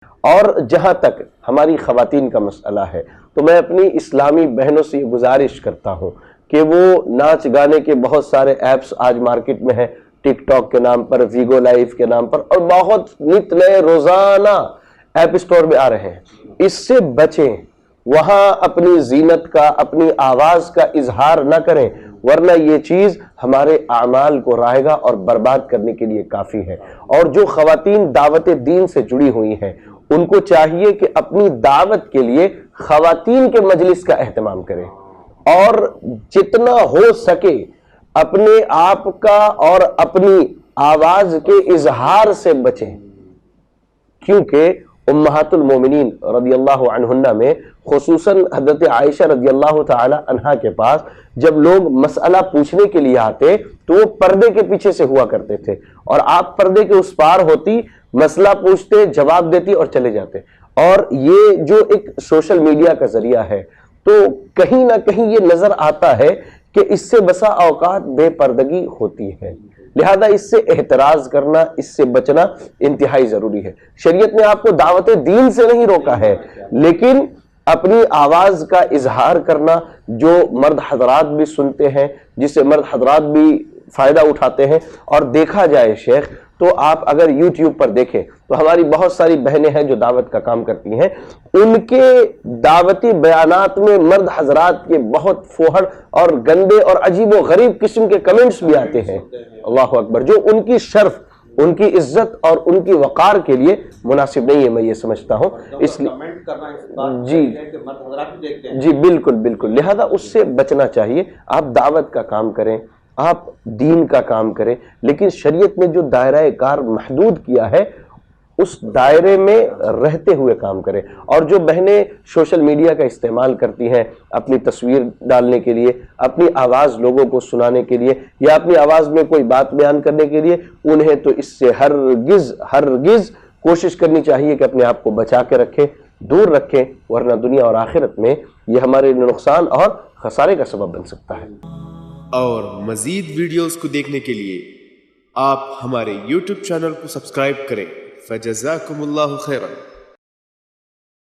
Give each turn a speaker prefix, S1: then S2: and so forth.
S1: اور جہاں تک ہماری خواتین کا مسئلہ ہے تو میں اپنی اسلامی بہنوں سے یہ گزارش کرتا ہوں کہ وہ ناچ گانے کے بہت سارے ایپس آج مارکیٹ میں ہیں، ٹک ٹاک کے نام پر، ویگو لائف کے نام پر، اور بہت نت نئے روزانہ ایپ اسٹور میں آ رہے ہیں، اس سے بچیں، وہاں اپنی زینت کا، اپنی آواز کا اظہار نہ کریں، ورنہ یہ چیز ہمارے اعمال کو رائے گا اور برباد کرنے کے لیے کافی ہے۔ اور جو خواتین دعوت دین سے جڑی ہوئی ہیں ان کو چاہیے کہ اپنی دعوت کے لیے خواتین کے مجلس کا اہتمام کریں، اور جتنا ہو سکے اپنے آپ کا اور اپنی آواز کے اظہار سے بچیں، کیونکہ امہات المومنین رضی اللہ عنہن میں خصوصاً حضرت عائشہ رضی اللہ تعالی عنہا کے پاس جب لوگ مسئلہ پوچھنے کے لیے آتے تو وہ پردے کے پیچھے سے ہوا کرتے تھے، اور آپ پردے کے اس پار ہوتی، مسئلہ پوچھتے، جواب دیتی اور چلے جاتے۔ اور یہ جو ایک سوشل میڈیا کا ذریعہ ہے تو کہیں نہ کہیں یہ نظر آتا ہے کہ اس سے بسا اوقات بے پردگی ہوتی ہے، لہذا اس سے احتراز کرنا، اس سے بچنا انتہائی ضروری ہے۔ شریعت نے آپ کو دعوت دین سے نہیں روکا ہے، لیکن اپنی آواز کا اظہار کرنا جو مرد حضرات بھی سنتے ہیں، جس سے مرد حضرات بھی فائدہ اٹھاتے ہیں۔ اور دیکھا جائے شیخ تو آپ اگر یوٹیوب پر دیکھیں تو ہماری بہت ساری بہنیں ہیں جو دعوت کا کام کرتی ہیں، ان کے دعوتی بیانات میں مرد حضرات کے بہت فوہڑ اور گندے اور عجیب و غریب قسم کے کمنٹس بھی آتے ہیں، اللہ اکبر، جو ان کی شرف، ان کی عزت اور ان کی وقار کے لیے مناسب نہیں ہے، میں یہ سمجھتا ہوں۔ اس لیے جی بالکل بالکل، لہذا اس سے بچنا چاہیے۔ آپ دعوت کا کام کریں، آپ دین کا کام کریں، لیکن شریعت نے جو دائرہ کار محدود کیا ہے اس دائرے میں رہتے ہوئے کام کریں۔ اور جو بہنیں سوشل میڈیا کا استعمال کرتی ہیں اپنی تصویر ڈالنے کے لیے، اپنی آواز لوگوں کو سنانے کے لیے، یا اپنی آواز میں کوئی بات بیان کرنے کے لیے، انہیں تو اس سے ہرگز کوشش کرنی چاہیے کہ اپنے آپ کو بچا کے رکھیں، دور رکھیں، ورنہ دنیا اور آخرت میں یہ ہمارے نقصان اور خسارے کا سبب بن سکتا ہے۔
S2: اور مزید ویڈیوز کو دیکھنے کے لیے آپ ہمارے YouTube چینل کو سبسکرائب کریں۔ فجزاکم اللہ خیرا۔